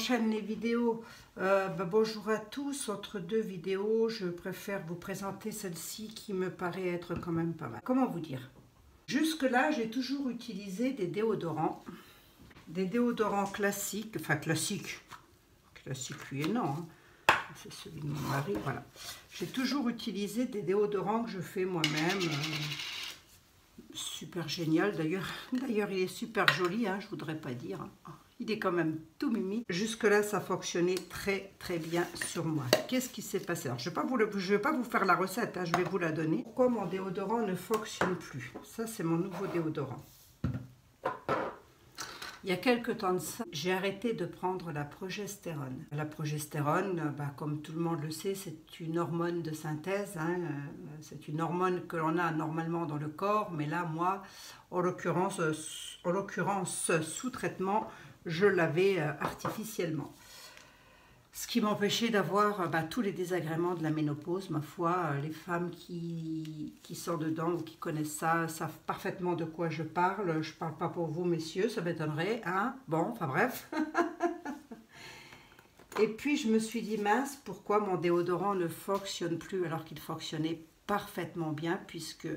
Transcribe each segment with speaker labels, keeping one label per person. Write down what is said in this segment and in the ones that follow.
Speaker 1: j'enchaîne les vidéos. Bonjour à tous. Entre deux vidéos, je préfère vous présenter celle-ci qui me paraît être quand même pas mal. Comment vous dire? Jusque-là, j'ai toujours utilisé des déodorants. Des déodorants classiques. Enfin, classiques. Classique, oui et non. Hein. C'est celui de mon mari, voilà. J'ai toujours utilisé des déodorants que je fais moi-même. Super génial. D'ailleurs, il est super joli, hein, je voudrais pas dire. Hein. Il est quand même tout mimi. Jusque-là, ça fonctionnait très très bien sur moi. Qu'est-ce qui s'est passé? Alors, je ne vais pas vous faire la recette, hein, je vais vous la donner. Pourquoi mon déodorant ne fonctionne plus? Ça, c'est mon nouveau déodorant. Il y a quelques temps de ça, j'ai arrêté de prendre la progestérone. La progestérone, comme tout le monde le sait, c'est une hormone de synthèse. Hein, c'est une hormone que l'on a normalement dans le corps, mais là, moi, en l'occurrence, sous traitement, je l'avais artificiellement. Ce qui m'empêchait d'avoir tous les désagréments de la ménopause. Ma foi, les femmes qui sont dedans ou qui connaissent ça savent parfaitement de quoi je parle. Je ne parle pas pour vous, messieurs, ça m'étonnerait. Hein? Bon, enfin bref. Et puis, je me suis dit, mince, pourquoi mon déodorant ne fonctionne plus alors qu'il fonctionnait parfaitement bien, puisque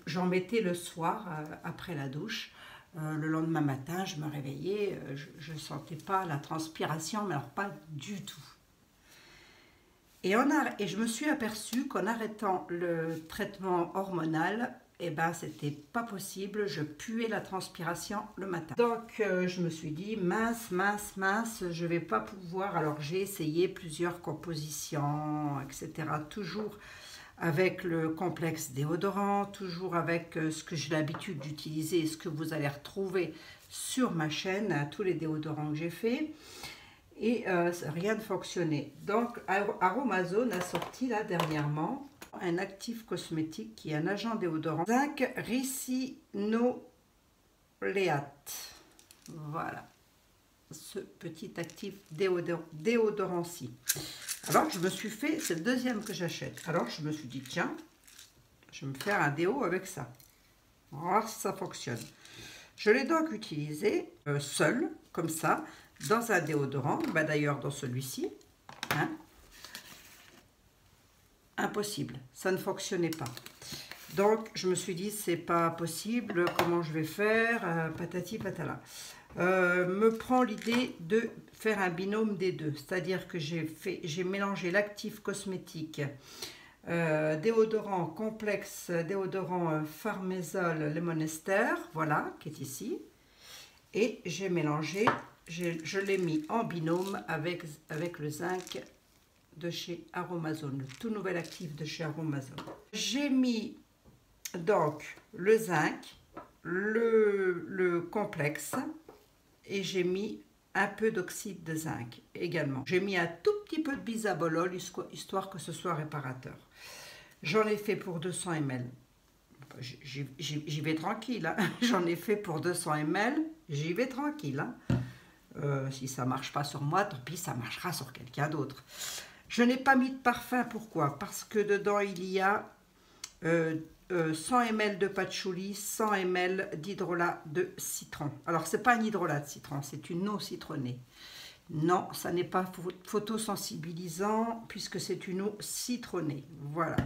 Speaker 1: j'en mettais le soir après la douche. Le lendemain matin, je me réveillais, je ne sentais pas la transpiration, mais alors pas du tout. Et je me suis aperçue qu'en arrêtant le traitement hormonal, c'était pas possible, je puais la transpiration le matin. Donc je me suis dit, mince, je vais pas pouvoir. Alors j'ai essayé plusieurs compositions, etc. Toujours avec le complexe déodorant, toujours avec ce que j'ai l'habitude d'utiliser et ce que vous allez retrouver sur ma chaîne, tous les déodorants que j'ai fait. Et rien ne fonctionnait. Donc Aromazone a sorti là dernièrement un actif cosmétique qui est un agent déodorant, zinc ricinoléate. Voilà, ce petit actif déodorant-ci. Alors, je me suis fait, c'est le deuxième que j'achète. Alors, je me suis dit, tiens, je vais me faire un déo avec ça. On va voir si ça fonctionne. Je l'ai donc utilisé seul, comme ça, dans un déodorant. D'ailleurs, dans celui-ci. Hein. Impossible, ça ne fonctionnait pas. Donc, je me suis dit, c'est pas possible, comment je vais faire, patati patala. Me prend l'idée de faire un binôme des deux, c'est-à-dire que j'ai mélangé l'actif cosmétique, déodorant complexe, déodorant Farmazole Lemonester, voilà, qui est ici, et j'ai mélangé, je l'ai mis en binôme avec le zinc de chez Aromazone, le tout nouvel actif de chez Aromazone. J'ai mis donc le zinc, le complexe, et j'ai mis un peu d'oxyde de zinc également. J'ai mis un tout petit peu de bisabolol, histoire que ce soit réparateur. J'en ai fait pour 200 ml. J'y vais tranquille. Hein. J'en ai fait pour 200 ml. J'y vais tranquille. Hein. Si ça ne marche pas sur moi, tant pis, ça marchera sur quelqu'un d'autre. Je n'ai pas mis de parfum. Pourquoi? Parce que dedans, il y a 100 ml de patchouli, 100 ml d'hydrolat de citron. Alors, ce n'est pas un hydrolat de citron, c'est une eau citronnée. Non, ça n'est pas photosensibilisant puisque c'est une eau citronnée. Voilà.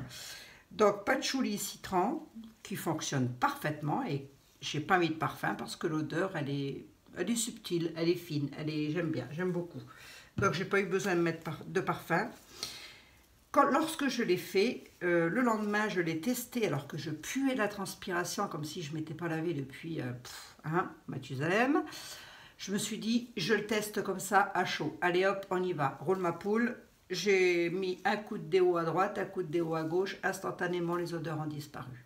Speaker 1: Donc, patchouli citron qui fonctionne parfaitement et je n'ai pas mis de parfum parce que l'odeur, elle est subtile, elle est fine, j'aime bien, j'aime beaucoup. Donc, je n'ai pas eu besoin de mettre de parfum. Lorsque je l'ai fait, le lendemain, je l'ai testé alors que je puais la transpiration comme si je ne m'étais pas lavé depuis Mathusalem. Je me suis dit, je le teste comme ça à chaud. Allez hop, on y va. Roule ma poule. J'ai mis un coup de déo à droite, un coup de déo à gauche. Instantanément, les odeurs ont disparu.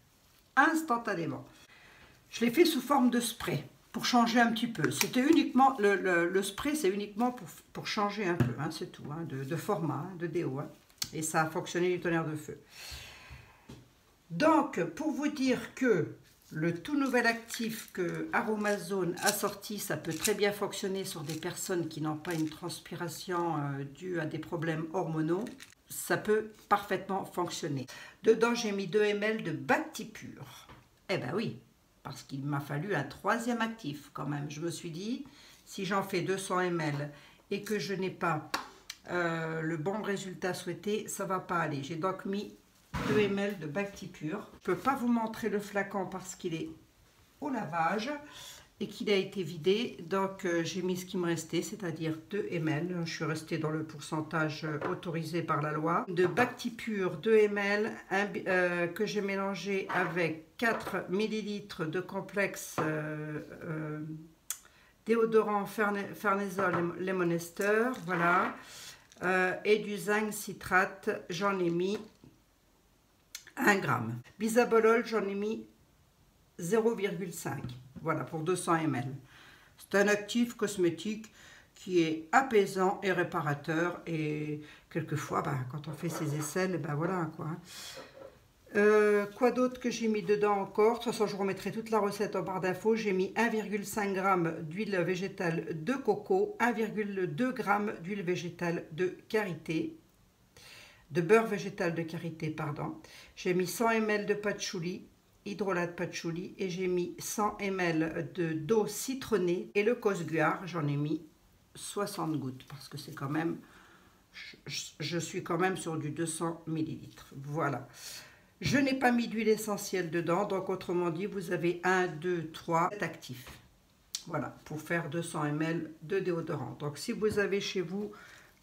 Speaker 1: Instantanément. Je l'ai fait sous forme de spray pour changer un petit peu. C'était uniquement, le spray, c'est uniquement pour changer un peu. Hein, c'est tout, hein, de format, hein, de déo. Hein. Et ça a fonctionné du tonnerre de feu. Donc, pour vous dire que le tout nouvel actif que Aromazone a sorti, ça peut très bien fonctionner sur des personnes qui n'ont pas une transpiration due à des problèmes hormonaux. Ça peut parfaitement fonctionner. Dedans, j'ai mis 2 ml de Bactipure. Eh ben oui, parce qu'il m'a fallu un troisième actif quand même. Je me suis dit, si j'en fais 200 ml et que je n'ai pas le bon résultat souhaité, ça va pas aller. J'ai donc mis 2 ml de Bactipure. Je ne peux pas vous montrer le flacon parce qu'il est au lavage et qu'il a été vidé. Donc j'ai mis ce qui me restait, c'est-à-dire 2 ml. Je suis restée dans le pourcentage autorisé par la loi. De Bactipure 2 ml que j'ai mélangé avec 4 ml de complexe déodorant Farnesol Lemon Ester. Voilà. Et du zinc citrate, j'en ai mis 1 gramme. Bisabolol, j'en ai mis 0,5. Voilà, pour 200 ml. C'est un actif cosmétique qui est apaisant et réparateur. Et quelquefois, quand on fait ses aisselles, voilà quoi. Quoi d'autre que j'ai mis dedans encore? De toute façon, je remettrai toute la recette en barre d'infos. J'ai mis 1,5 g d'huile végétale de coco, 1,2 g d'huile végétale de karité, de beurre végétal de karité, pardon. J'ai mis 100 ml de patchouli, hydrolat de patchouli, et j'ai mis 100 ml d'eau citronnée. Et le cosguar, j'en ai mis 60 gouttes parce que c'est quand même, je suis quand même sur du 200 ml. Voilà. Je n'ai pas mis d'huile essentielle dedans, donc autrement dit, vous avez 1, 2, 3 actifs. Voilà, pour faire 200 ml de déodorant. Donc si vous avez chez vous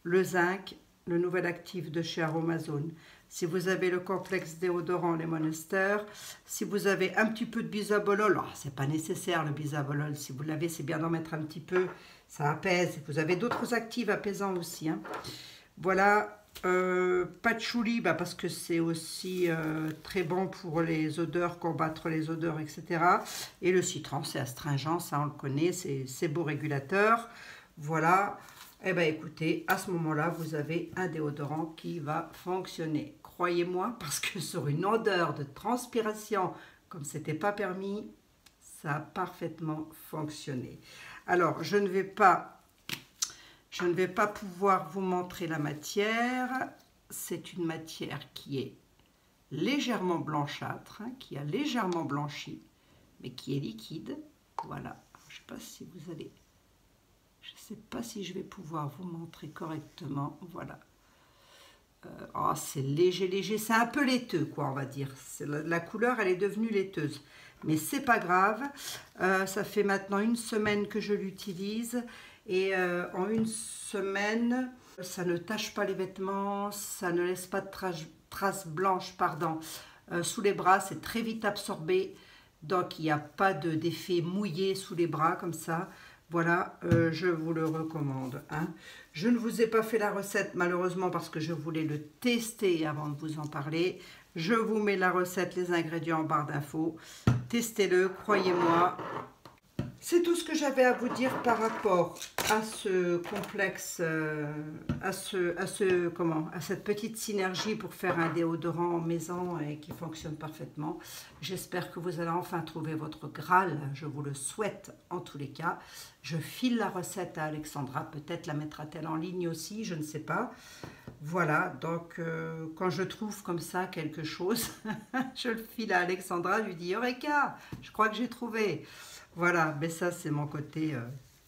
Speaker 1: le zinc, le nouvel actif de chez Aromazone, si vous avez le complexe déodorant Lemon Ester, si vous avez un petit peu de bisabolol, c'est pas nécessaire le bisabolol, si vous l'avez, c'est bien d'en mettre un petit peu, ça apaise. Vous avez d'autres actifs apaisants aussi, hein. Voilà. Patchouli, parce que c'est aussi très bon pour les odeurs, combattre les odeurs, etc. Et le citron, c'est astringent, ça on le connaît, c'est beau régulateur. Voilà. Et écoutez, à ce moment-là, vous avez un déodorant qui va fonctionner. Croyez-moi, parce que sur une odeur de transpiration, comme c'était pas permis, ça a parfaitement fonctionné. Alors, je ne vais pas pouvoir vous montrer la matière. C'est une matière qui est légèrement blanchâtre, hein, qui a légèrement blanchi, mais qui est liquide. Voilà. Je ne sais pas si vous allez... Je ne sais pas si je vais pouvoir vous montrer correctement. Voilà. Oh, c'est léger, léger. C'est un peu laiteux, quoi, on va dire. La couleur, elle est devenue laiteuse. Mais c'est pas grave. Ça fait maintenant 1 semaine que je l'utilise. Et en 1 semaine, ça ne tache pas les vêtements, ça ne laisse pas de traces blanches, pardon, sous les bras. C'est très vite absorbé. Donc, il n'y a pas d'effet mouillé sous les bras comme ça. Voilà, je vous le recommande, hein. Je ne vous ai pas fait la recette malheureusement parce que je voulais le tester avant de vous en parler. Je vous mets la recette, les ingrédients en barre d'infos. Testez-le, croyez-moi. C'est tout ce que j'avais à vous dire par rapport à ce complexe, à cette petite synergie pour faire un déodorant maison et qui fonctionne parfaitement. J'espère que vous allez enfin trouver votre Graal, je vous le souhaite en tous les cas. Je file la recette à Alexandra, peut-être la mettra-t-elle en ligne aussi, je ne sais pas. Voilà, donc quand je trouve comme ça quelque chose, je le file à Alexandra, je lui dis « Eureka, je crois que j'ai trouvé ». Voilà, mais ça c'est mon côté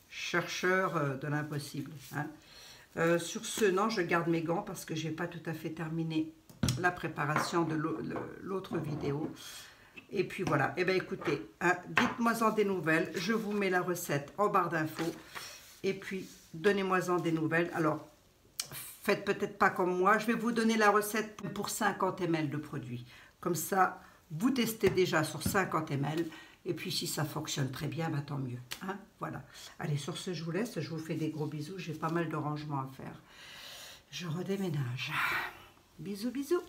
Speaker 1: chercheur de l'impossible, hein. Sur ce, non, je garde mes gants parce que je n'ai pas tout à fait terminé la préparation de l'autre vidéo. Et puis voilà, et bien écoutez, hein, dites-moi-en des nouvelles, je vous mets la recette en barre d'infos. Et puis, donnez-moi-en des nouvelles. Alors, faites peut-être pas comme moi, je vais vous donner la recette pour 50 ml de produit. Comme ça, vous testez déjà sur 50 ml. Et puis, si ça fonctionne très bien, tant mieux, hein. Voilà. Allez, sur ce, je vous laisse. Je vous fais des gros bisous. J'ai pas mal de rangements à faire. Je redéménage. Bisous, bisous.